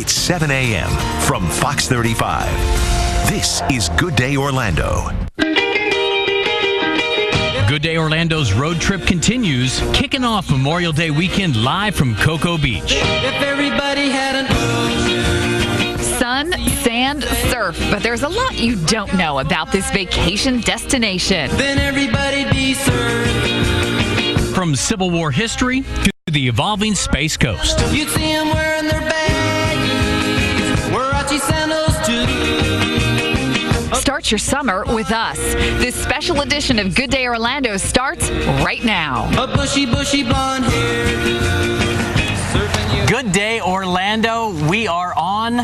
It's 7 a.m. from Fox 35. This is Good Day Orlando. Good Day Orlando's road trip continues, kicking off Memorial Day weekend live from Cocoa Beach. If everybody had an sun, sand, surf, but there's a lot you don't know about this vacation destination. then everybody'd be served. From Civil War history to the evolving Space Coast. You'd see them wearing their baggies, Warachi sandals too. Start your summer with us. This special edition of Good Day Orlando starts right now. A bushy blonde hair. Good Day Orlando. We are on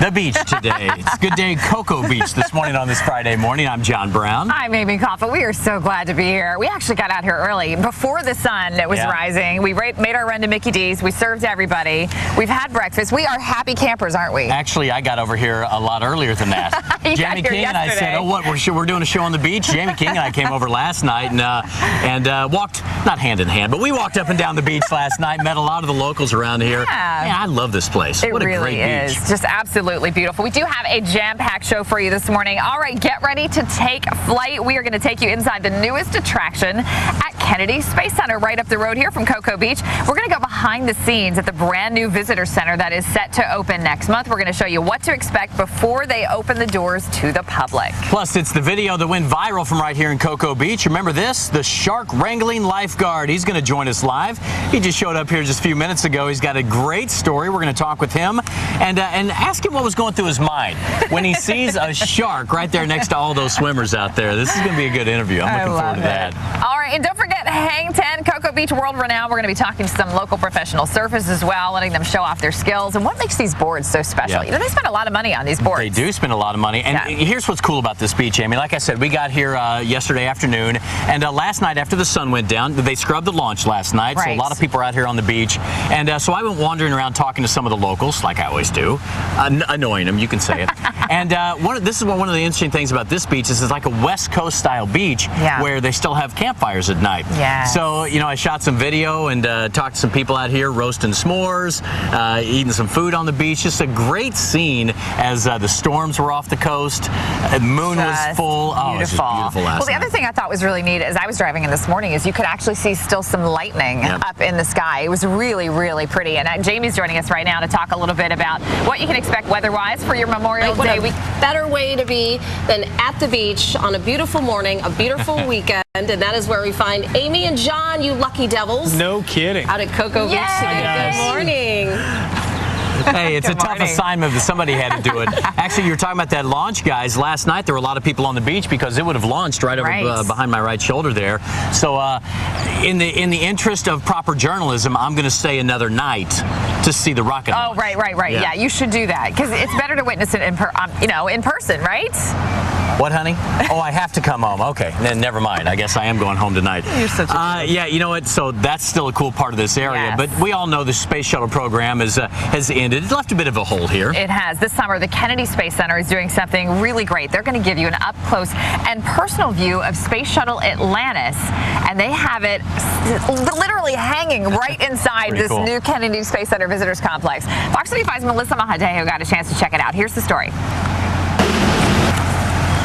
the beach today. It's Good Day Cocoa Beach this morning on this Friday morning. I'm John Brown. I'm Amy Coffa. We are so glad to be here. We actually got out here early before the sun was rising. We made our run to Mickey D's. We served everybody. We've had breakfast. We are happy campers, aren't we? Actually, I got over here a lot earlier than that. Jamie King and I said, "Oh, what? We're doing a show on the beach." Jamie King and I came over last night and walked, not hand in hand, but we walked up and down the beach last night. Met a lot of the locals around here. Yeah. Man, I love this place. It what a really great is. beach. Just absolutely beautiful. We do have a jam-packed show for you this morning. All right, get ready to take flight. We are going to take you inside the newest attraction at Kennedy Space Center right up the road here from Cocoa Beach. We're going to go behind the scenes at the brand new visitor center that is set to open next month. We're going to show you what to expect before they open the doors to the public. Plus, it's the video that went viral from right here in Cocoa Beach. Remember this? The shark wrangling lifeguard. He's going to join us live. He just showed up here just a few minutes ago. He's got a great story. We're going to talk with him and ask him what was going through his mind when he sees a shark right there next to all those swimmers out there. This is going to be a good interview. I'm looking forward to that. All right, and don't forget Hang 10, Cocoa Beach World Renowned. We're going to be talking to some local professional surfers as well, letting them show off their skills and what makes these boards so special. Yeah. You know, they spend a lot of money on these boards. They do spend a lot of money. And here's what's cool about this beach, Amy. Like I said, we got here yesterday afternoon, and last night after the sun went down, they scrubbed the launch last night, so a lot of people are out here on the beach. And so I went wandering around talking to some of the locals, like I always do, annoying them, you can say it. And this is one of the interesting things about this beach is it's like a West Coast style beach where they still have campfires at night. Yeah. So, you know, I shot some video and talked to some people out here roasting s'mores, eating some food on the beach. Just a great scene as the storms were off the coast. The moon was full. Oh, it was just beautiful last Well, the night. other thing I thought was really neat as I was driving in this morning is you could actually see still some lightning up in the sky. It was really, really pretty. And Jamie's joining us right now to talk a little bit about what you can expect weather-wise for your Memorial Day week. Better way to be than at the beach on a beautiful morning, a beautiful weekend, and that is where we find Amy and John, you lucky devils. No kidding. Out at Cocoa Beach today. Good morning. Hey, it's a tough assignment, but somebody had to do it. Actually, you were talking about that launch, guys. Last night, there were a lot of people on the beach because it would have launched right over behind my right shoulder there. So in the interest of proper journalism, I'm going to stay another night to see the rocket launch. Oh, right. Yeah, you should do that because it's better to witness it in person, right? What, honey? Oh, I have to come home. Okay, then never mind. I guess I am going home tonight. You're such a yeah, you know what? So that's still a cool part of this area. But we all know the space shuttle program has ended. It left a bit of a hole here. It has. This summer, the Kennedy Space Center is doing something really great. They're going to give you an up-close and personal view of Space Shuttle Atlantis, and they have it literally hanging right inside this new Kennedy Space Center Visitors Complex. Fox 35's Melissa Mahadeo got a chance to check it out. Here's the story.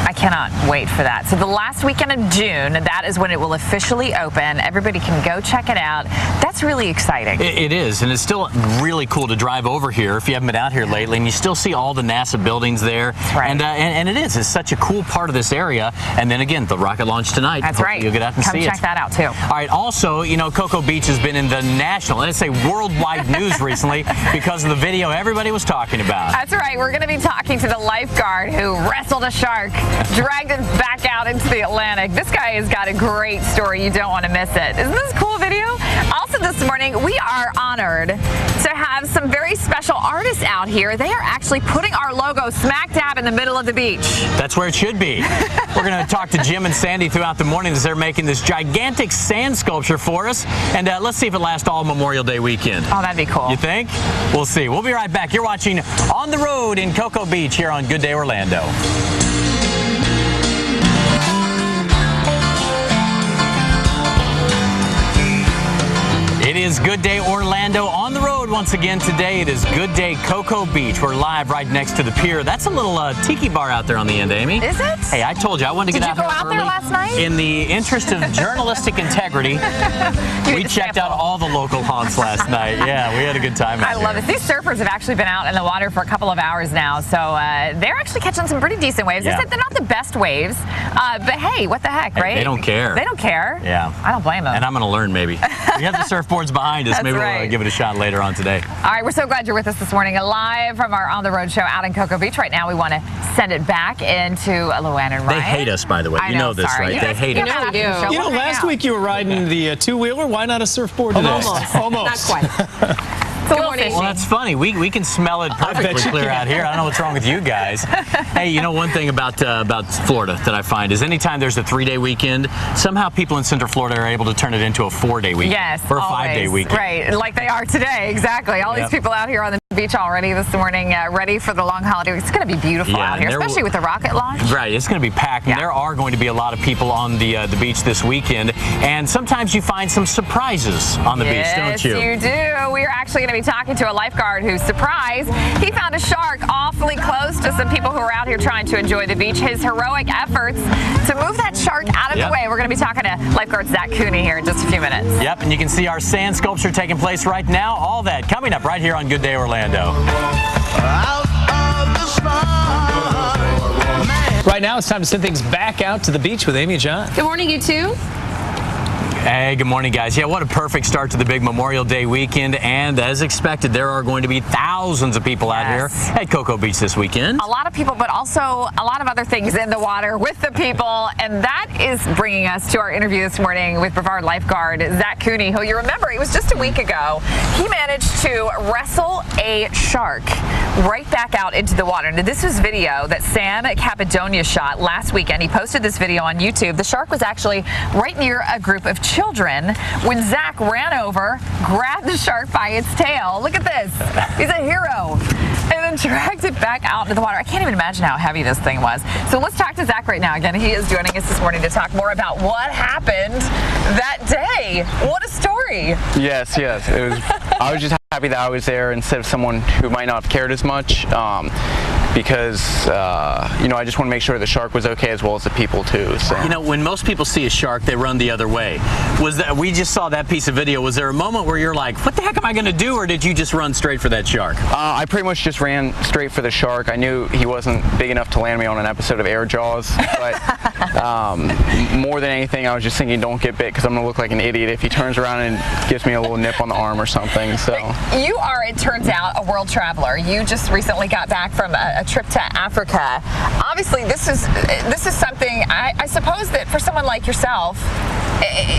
I cannot wait for that. So the last weekend of June, that is when it will officially open. Everybody can go check it out. That's really exciting. It is, and it's still really cool to drive over here if you haven't been out here lately, and you still see all the NASA buildings there. Right. And it is. It's such a cool part of this area. And then again, the rocket launch tonight. That's Hopefully right. You'll get out and Come see it. check that out too. All right. Also, you know, Cocoa Beach has been in the national, let's say worldwide news recently because of the video everybody was talking about. That's right. We're going to be talking to the lifeguard who wrestled a shark, dragged it back out into the Atlantic. This guy has got a great story. You don't want to miss it. Isn't this a cool video? Also this morning, we are honored to have some very special artists out here. They are actually putting our logo smack dab in the middle of the beach. That's where it should be. We're going to talk to Jim and Sandy throughout the morning as they're making this gigantic sand sculpture for us. And let's see if it lasts all Memorial Day weekend. Oh, that'd be cool. You think? We'll see. We'll be right back. You're watching On the Road in Cocoa Beach here on Good Day Orlando. It It is Good Day Orlando on the road once again today. It is Good Day Cocoa Beach. We're live right next to the pier. That's a little tiki bar out there on the end, Amy. Is it? Hey, I told you I wanted to get out here early. Did you go out there last night? In the interest of journalistic integrity, we checked out all the local haunts last night. Yeah, we had a good time out I love it. These surfers have actually been out in the water for a couple of hours now, so they're actually catching some pretty decent waves. Yeah. They said they're not the best waves, but hey, what the heck, right? They don't care. They don't care. Yeah. I don't blame them. And I'm going to learn maybe. We have the surfboards behind us. That's Maybe right. we'll give it a shot later on today. All right, we're so glad you're with us this morning, live from our On the Road show out in Cocoa Beach. Right now, we want to send it back into Luann and Ryan. They hate us, by the way. You know this, sorry. right? They hate us. You know, last week you were riding the two-wheeler. Why not a surfboard today? Not Almost. quite. It's a little fishy. Well, that's funny. We can smell it perfectly clear out here. I don't know what's wrong with you guys. Hey, you know one thing about Florida that I find is anytime there's a 3-day weekend, somehow people in Central Florida are able to turn it into a 4-day weekend. Yes, or a always. 5-day weekend. Right, like they are today. Exactly. All these people out here on the beach already this morning, ready for the long holiday. It's going to be beautiful out here, especially with the rocket launch. Right, it's going to be packed. And there are going to be a lot of people on the beach this weekend, and sometimes you find some surprises on the beach, don't you? Yes, you do. We are actually going to be talking to a lifeguard who's surprised he found a shark awfully close to some people who are out here trying to enjoy the beach. His heroic efforts to move that shark out of the way. We're going to be talking to lifeguard Zach Cooney here in just a few minutes. Yep, and you can see our sand sculpture taking place right now. All that coming up right here on Good Day Orlando. Right now, it's time to send things back out to the beach with Amy and John. Good morning, you two. Hey, good morning, guys. Yeah, what a perfect start to the big Memorial Day weekend. And as expected, there are going to be thousands of people out here at Cocoa Beach this weekend. A lot of people, but also a lot of other things in the water with the people. And that is bringing us to our interview this morning with Brevard lifeguard Zach Cooney, who you remember, it was just a week ago. He managed to wrestle a shark right back out into the water. Now, this was video that Sam Capadonia shot last weekend. He posted this video on YouTube. The shark was actually right near a group of children when Zach ran over, grabbed the shark by its tail. Look at this. He's a hero. And then dragged it back out into the water. I can't even imagine how heavy this thing was. So let's talk to Zach right now. Again, he is joining us this morning to talk more about what happened that day. What a story. Yes. It was. I was just happy that I was there instead of someone who might not have cared as much. Because I just want to make sure the shark was okay as well as the people too. So. You know, when most people see a shark, they run the other way. We just saw that piece of video. Was there a moment where you're like, what the heck am I going to do, or did you just run straight for that shark? I pretty much just ran straight for the shark. I knew he wasn't big enough to land me on an episode of Air Jaws, but more than anything, I was just thinking, don't get bit, because I'm going to look like an idiot if he turns around and gives me a little nip on the arm or something. So you are, it turns out, a world traveler. You just recently got back from a trip to Africa. Obviously, this is something I suppose that for someone like yourself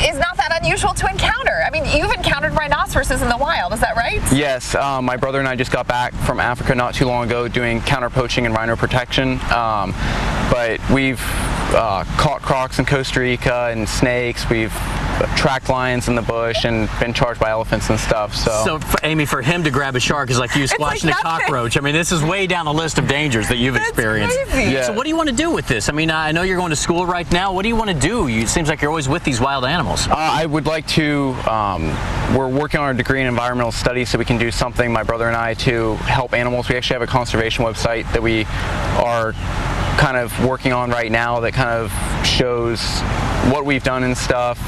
is not that unusual to encounter. I mean, you've encountered rhinoceroses in the wild, is that right? Yes, my brother and I just got back from Africa not too long ago doing counter poaching and rhino protection. But we've caught crocs in Costa Rica and snakes. We've tracked lions in the bush and been charged by elephants and stuff. So Amy, for him to grab a shark is like you squashing a cockroach. I mean, this is way down the list of dangers that you've experienced. Crazy. Yeah. So what do you want to do with this? I mean, I know you're going to school right now. What do you want to do? It seems like you're always with these wild animals. I would like to, we're working on our degree in environmental studies so we can do something, my brother and I, to help animals. We actually have a conservation website that we are kind of working on right now that kind of shows what we've done and stuff,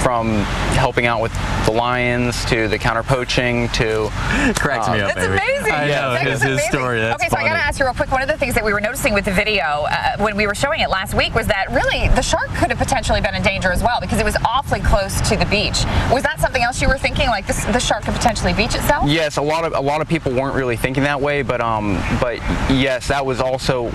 from helping out with the lions to the counter poaching to cracks me up. That's amazing. I know, his story. That's okay, so I got to ask you real quick. One of the things that we were noticing with the video when we were showing it last week was that really the shark could have potentially been in danger as well because it was awfully close to the beach. Was that something else you were thinking, like the shark could potentially beach itself? Yes, a lot of people weren't really thinking that way, but yes, that was also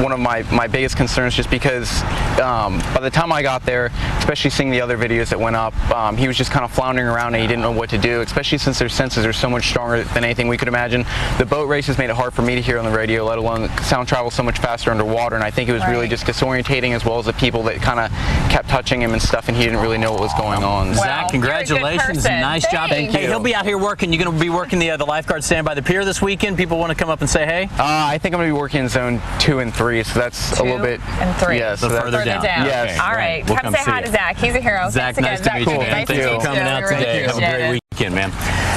one of my biggest concerns, just because by the time I got there, especially seeing the other videos that went up, he was just kind of floundering around and he didn't know what to do, especially since their senses are so much stronger than anything we could imagine. The boat races made it hard for me to hear on the radio, let alone sound travels so much faster underwater, and I think it was really just disorientating, as well as the people that kind of kept touching him and stuff, and he didn't really know what was going on. Well, Zach, congratulations. Nice job. Thank you. Hey, he'll be out here working. You're going to be working the lifeguard stand by the pier this weekend. People want to come up and say hey? I think I'm going to be working in zone 2 and 3. 3, so that's a little bit. And 3. Yeah, so further down. Yes. All right. We'll come say hi to Zach. He's a hero. Zach, Thanks nice again. to meet you, man. Nice to Thanks meet for coming you. out today. Have a great weekend, man.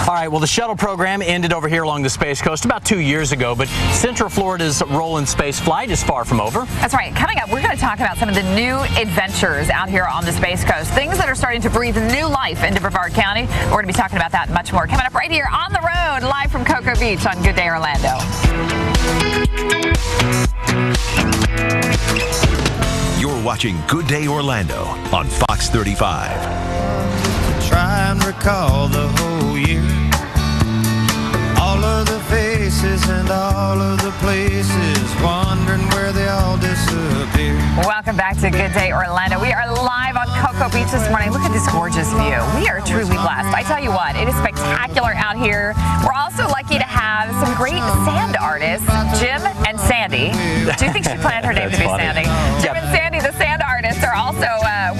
All right, well, the shuttle program ended over here along the Space Coast about 2 years ago, but Central Florida's roll-in space flight is far from over. That's right. Coming up, we're going to talk about some of the new adventures out here on the Space Coast, things that are starting to breathe new life into Brevard County. We're going to be talking about that and much more coming up right here on the road, live from Cocoa Beach on Good Day Orlando. You're watching Good Day Orlando on Fox 35. Try and recall the whole year, all of the faces and all of the places, wondering where they all disappear. Welcome back to Good Day Orlando. We are live on Cocoa Beach this morning. Look at this gorgeous view. We are truly blessed. I tell you what, it is spectacular out here. We're also lucky to have some great sand artists, Jim and Sandy. Do you think she planned her name to be Sandy? Jim and Sandy, the sand artists, are also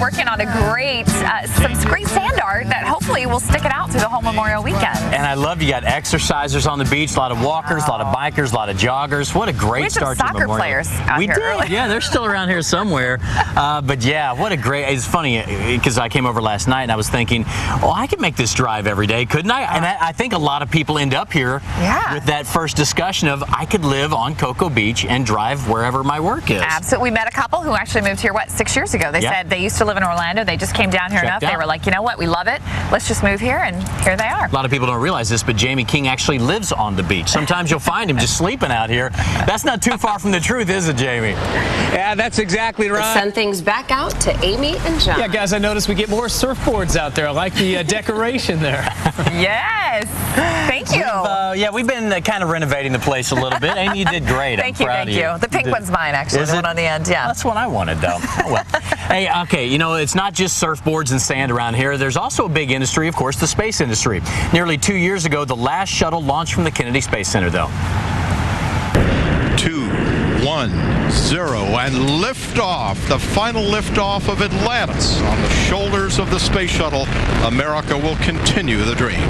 working on some great sand art that hopefully will stick it out through the whole Memorial Weekend. And I love you got exercisers on the beach, a lot of walkers, a lot of bikers, a lot of joggers. What a great start to the Memorial. Players out we here did, early. yeah, they're still around here somewhere. But yeah, what a great. It's funny because I came over last night and I was thinking, oh, I could make this drive every day, couldn't I? And I think a lot of people end up here with that first discussion of I could live on Cocoa Beach and drive wherever my work is. Absolutely. We met a couple who actually moved here, 6 years ago. They said they used to live in Orlando. They just came down here enough. They were like, you know what, we love it. Let's just move here, and here they are. A lot of people don't realize this, but Jamie King actually lives on the beach. Sometimes you'll find him just sleeping out here. That's not too far from the truth, is it, Jamie? Yeah, that's exactly right. Let's send things back out to Amy and John. Yeah, guys, I noticed we get more surfboards out there. I like the decoration there. Yes. Thank you. We've been kind of renovating the place a little bit. Amy, you did great. Thank you. The pink one's mine, actually. Is the it? one on the end, yeah. That's what I wanted, though. Oh, well. Hey, okay, it's not just surfboards and sand around here. There's also a big industry, of course, the space industry. Nearly 2 years ago, the last shuttle launched from the Kennedy Space Center, though. 2, 1, 0, and liftoff. The final liftoff of Atlantis on the shoulders of the space shuttle. America will continue the dream.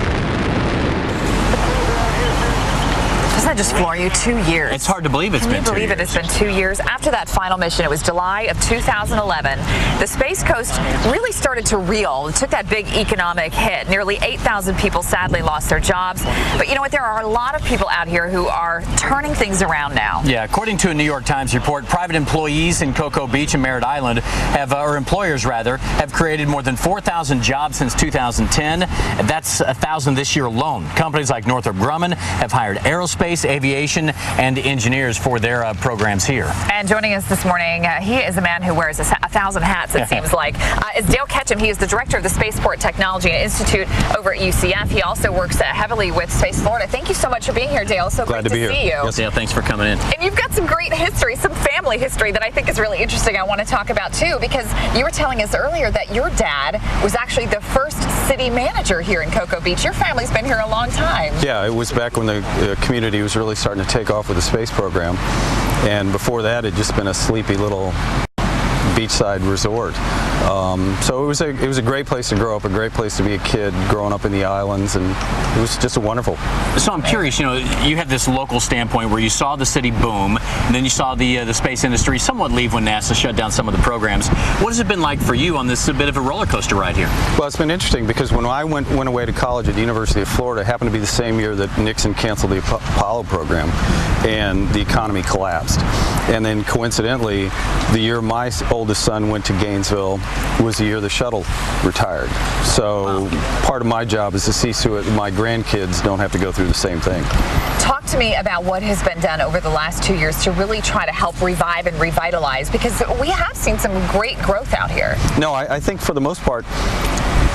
Doesn't that just floor you? 2 years. It's hard to believe it's been 2 years. Can you believe it? It's been 2 years. After that final mission, it was July of 2011. The Space Coast really started to reel. It took that big economic hit. Nearly 8,000 people sadly lost their jobs. But you know what? There are a lot of people out here who are turning things around now. Yeah, according to a New York Times report, private employees in Cocoa Beach and Merritt Island or employers rather, have created more than 4,000 jobs since 2010. That's 1,000 this year alone. Companies like Northrop Grumman have hired aerospace, aviation, and engineers for their programs here. And joining us this morning, he is a man who wears 1,000 hats, it seems like, is Dale Ketchum. He is the director of the Spaceport Technology Institute over at UCF. He also works heavily with Space Florida. Thank you so much for being here, Dale. So Glad great to be here. see you. Yes, Dale, thanks for coming in. And you've got some great history, some family history that I think is really interesting I want to talk about too, because you were telling us earlier that your dad was actually the first city manager here in Cocoa Beach. Your family's been here a long time. Yeah, it was back when the community was really starting to take off with the space program, and before that it had just been a sleepy little beachside resort. So it was a great place to grow up, a great place to be a kid growing up in the islands, and it was just wonderful. So I'm curious, you have this local standpoint where you saw the city boom, and then you saw the space industry somewhat leave when NASA shut down some of the programs. What has it been like for you on this bit of a roller coaster ride here? Well, it's been interesting because when I went away to college at the University of Florida, it happened to be the same year that Nixon canceled the Apollo program and the economy collapsed. And then coincidentally, the year my oldest son went to Gainesville was the year the shuttle retired. So part of my job is to see so that my grandkids don't have to go through the same thing. Talk to me about what has been done over the last 2 years to really try to help revive and revitalize, because we have seen some great growth out here. No, I think for the most part,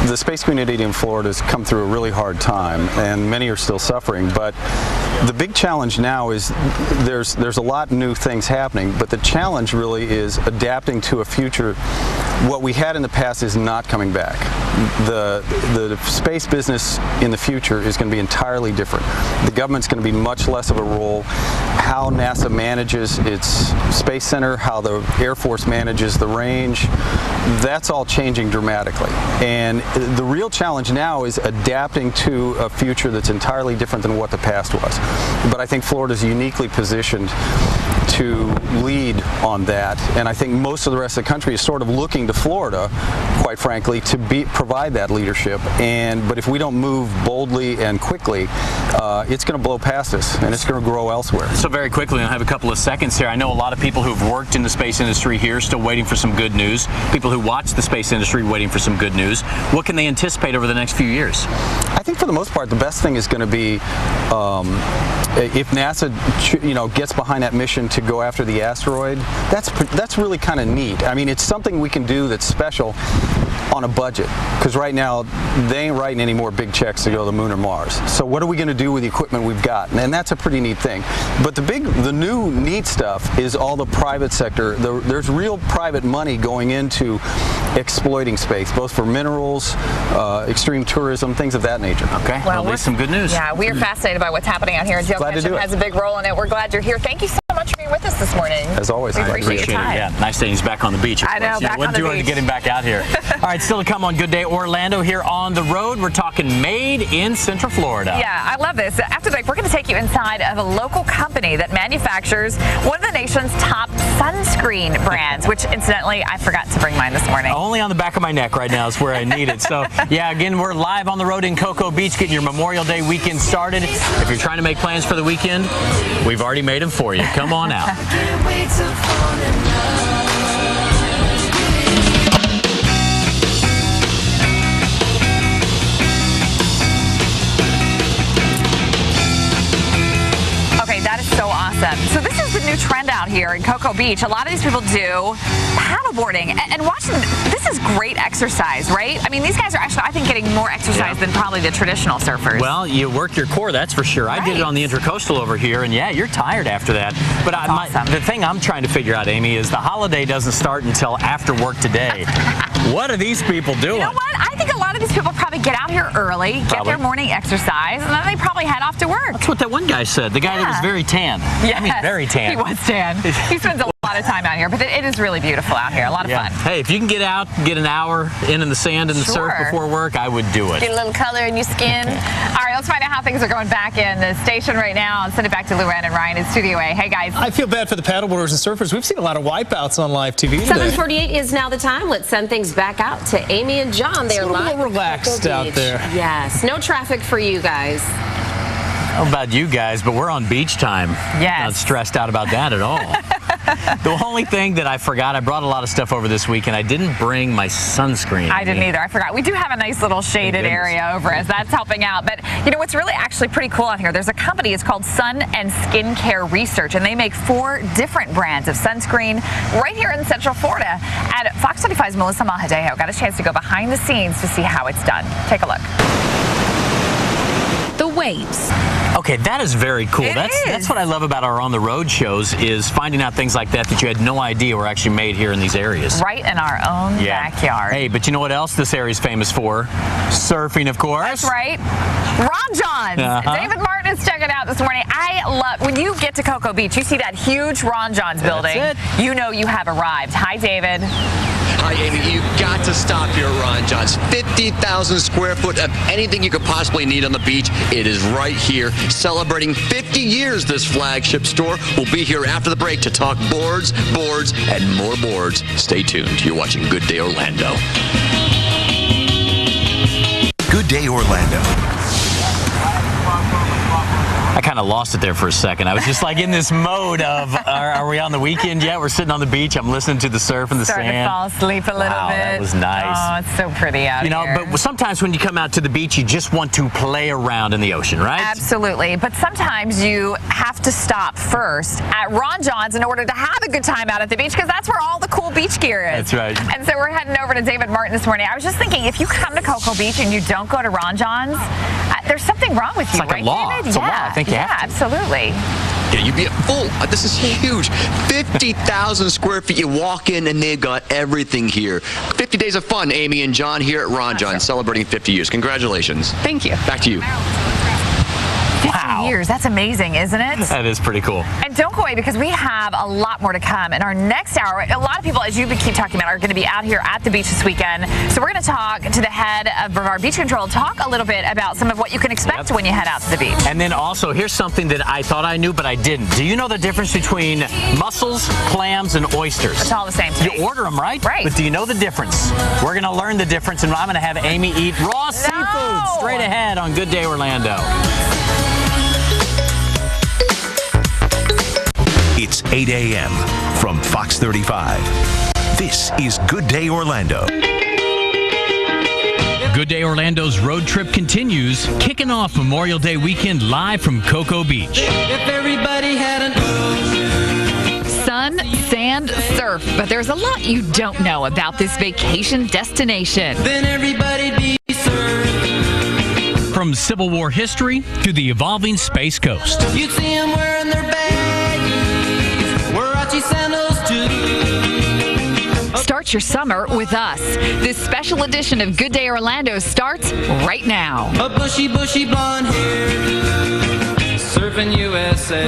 the space community in Florida has come through a really hard time, and many are still suffering. But the big challenge now is there's a lot of new things happening, but the challenge really is adapting to a future. What we had in the past is not coming back. The space business in the future is going to be entirely different. The government's going to be much less of a role. How NASA manages its space center, how the Air Force manages the range, that's all changing dramatically. And the real challenge now is adapting to a future that's entirely different than what the past was. But I think Florida's uniquely positioned to lead on that, and I think most of the rest of the country is sort of looking to Florida, quite frankly, to provide that leadership. But if we don't move boldly and quickly, it's going to blow past us, and it's going to grow elsewhere. So very quickly, I have a couple of seconds here. I know a lot of people who've worked in the space industry here still waiting for some good news. People who watch the space industry waiting for some good news. What can they anticipate over the next few years? I think for the most part, the best thing is going to be if NASA, gets behind that mission to go after the asteroid. That's really kind of neat. I mean, it's something we can do that's special on a budget, because right now they ain't writing any more big checks to go to the moon or Mars. So what are we going to do with the equipment we've got? And that's a pretty neat thing. But the new neat stuff is all the private sector. There's real private money going into exploiting space, both for minerals, extreme tourism, things of that nature. Okay, well, at least some good news. Yeah, we are fascinated by what's happening out here. Joe Ketchum has a big role in it. We're glad you're here. Thank you so much for being with us this morning. As always, we appreciate your time. Yeah, nice that he's back on the beach. I know, back on the beach. It wouldn't do it to get him back out here. All right, still to come on Good Day Orlando here on the road. We're talking made in Central Florida. Yeah, I love this. After the break, we're going to take you inside of a local company that manufactures one of the nation's top sunscreen brands, which incidentally, I forgot to bring mine this morning. Only on the back of my neck right now is where I need it. So, yeah, again, we're live on the road in Cocoa Beach, getting your Memorial Day weekend started. If you're trying to make plans for the weekend, we've already made them for you. Come on out. So awesome. So this is the new trend out here in Cocoa Beach. A lot of these people do paddleboarding and watching. This is great exercise, right? I mean, these guys are actually, I think, getting more exercise than probably the traditional surfers. Well, you work your core, that's for sure. Right. I did it on the Intercoastal over here, and yeah, you're tired after that. But the thing I'm trying to figure out, Amy, is the holiday doesn't start until after work today. What are these people doing? You know what? I think a lot of these people probably get out here early, get their morning exercise, and then they probably head off to work. That's what that one guy said, the guy that was very tan. Yes, I mean, very tan. He was tan. He spends a lot of time out here, but it is really beautiful out here. A lot of fun. Hey, if you can get out, get an hour in the sand and the surf before work, I would do it. Get a little color in your skin. All right, let's find out how things are going back in the station right now and send it back to Luann and Ryan in Studio A. Hey, guys. I feel bad for the paddleboarders and surfers. We've seen a lot of wipeouts on live TV today. 7:48 is now the time. Let's send things back out to Amy and John. They're live. A little more relaxed out there. Yes, no traffic for you guys. I don't know about you guys, but we're on beach time. Yes. Not stressed out about that at all. The only thing that I forgot, I brought a lot of stuff over this week, and I didn't bring my sunscreen. I didn't either. I forgot. We do have a nice little shaded area over us. That's helping out. But, you know, what's really actually pretty cool out here, there's a company, it's called Sun and Skincare Research, and they make 4 different brands of sunscreen right here in Central Florida. And Fox 35's Melissa Mahadeo got a chance to go behind the scenes to see how it's done. Take a look. The waves. Okay, that is very cool. That's what I love about our on the road shows, is finding out things like that you had no idea were actually made here in these areas. Right in our own backyard. Hey, but you know what else this area is famous for? Surfing, of course. That's right. Ron John's. David Martin is checking out this morning. I love, when you get to Cocoa Beach, you see that huge Ron John's building. That's it. You know you have arrived. Hi, David. Hi, Amy. You've got to stop here at Ron John's. 50,000 square foot of anything you could possibly need on the beach. It is right here. Celebrating 50 years, this flagship store. We'll be here after the break to talk boards, and more boards. Stay tuned. You're watching Good Day Orlando. Good Day Orlando. I kind of lost it there for a second. I was just like in this mode of, are we on the weekend yet? We're sitting on the beach. I'm listening to the surf and the Starting sand. to fall asleep a little bit. That was nice. Oh, it's so pretty out here. But sometimes when you come out to the beach, you just want to play around in the ocean, right? Absolutely. But sometimes you have to stop first at Ron John's in order to have a good time out at the beach, because that's where all the cool beach gear is. That's right. And so we're heading over to David Martin this morning. I was just thinking, if you come to Cocoa Beach and you don't go to Ron John's, there's something wrong with you, it's like right, a law. David? It's a law. I think you have to. Absolutely. Yeah, you'd be at full. This is huge. 50,000 square feet. You walk in and they've got everything here. 50 days of fun, Amy and John here at Ron John, celebrating 50 years. Congratulations. Thank you. Back to you. 50 years. That's amazing, isn't it? That is pretty cool. And don't go away because we have a lot more to come. In our next hour, a lot of people, as you keep talking about, are going to be out here at the beach this weekend. So we're going to talk to the head of Brevard Beach Control, talk a little bit about some of what you can expect when you head out to the beach. And then also, here's something that I thought I knew, but I didn't. Do you know the difference between mussels, clams, and oysters? It's all the same to me. You order them, right? Right. But do you know the difference? We're going to learn the difference, and I'm going to have Amy eat raw seafood straight ahead on Good Day Orlando. It's 8 a.m. from Fox 35. This is Good Day Orlando. Good Day Orlando's road trip continues, kicking off Memorial Day weekend live from Cocoa Beach. If everybody had an ocean. Sun, sand, surf, but there's a lot you don't know about this vacation destination. Then everybody'd be served. From Civil War history to the evolving Space Coast. You'd see them wearing their baggies, Warachi sandals too. Start your summer with us. This special edition of Good Day Orlando starts right now. A bushy blonde hair, surfing USA.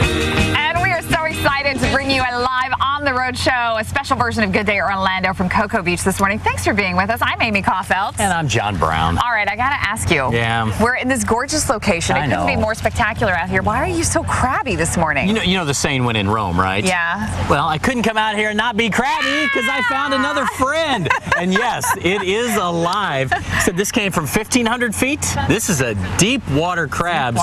And we are so excited to bring you a live on the road show, a special version of Good Day Orlando from Cocoa Beach this morning. Thanks for being with us. I'm Amy Caulfield. And I'm John Brown. All right, I got to ask you. Yeah. We're in this gorgeous location. It couldn't be more spectacular out here. Why are you so crabby this morning? You know the saying when in Rome, right? Yeah. Well, I couldn't come out here and not be crabby because I found another friend. And yes, it is alive. So this came from 1,500 feet. This is a deep water crab.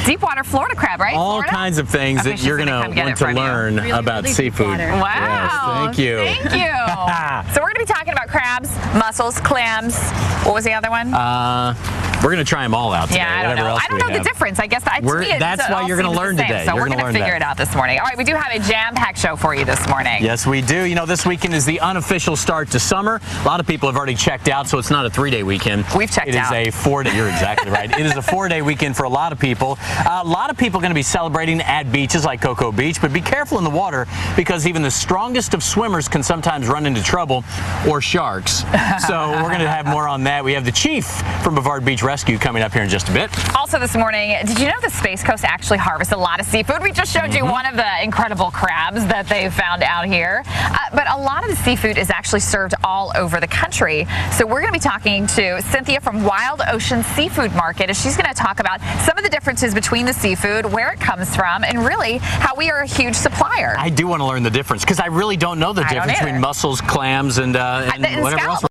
Deep water Florida crab, right? All Florida? kinds of things that you're going to want to learn about seafood. Wow. Yes, thank you. Thank you. So we're going to be talking about crabs, mussels, clams. What was the other one? We're going to try them all out today. Yeah, I don't know. I don't know the difference. I guess that's why you're going to learn today. So we're going to figure it out this morning. All right, we do have a jam-packed show for you this morning. Yes, we do. You know, this weekend is the unofficial start to summer. A lot of people have already checked out, so it's not a 3-day weekend. We've checked out. It is a 4-day. You're exactly right. It is a 4-day weekend for a lot of people. A lot of people are going to be celebrating at beaches like Cocoa Beach, but be careful in the water because even the strongest of swimmers can sometimes run into trouble or sharks. So we're going to have more on that. We have the chief from Brevard Beach Rescue coming up here in just a bit. Also this morning, did you know the Space Coast actually harvests a lot of seafood? We just showed you one of the incredible crabs that they found out here. But a lot of the seafood is actually served all over the country. So we're going to be talking to Cynthia from Wild Ocean Seafood Market, and she's going to talk about some of the differences between the seafood, where it comes from, and really how we are a huge supplier. I do want to learn the difference because I really don't know the difference between mussels, clams, and whatever else.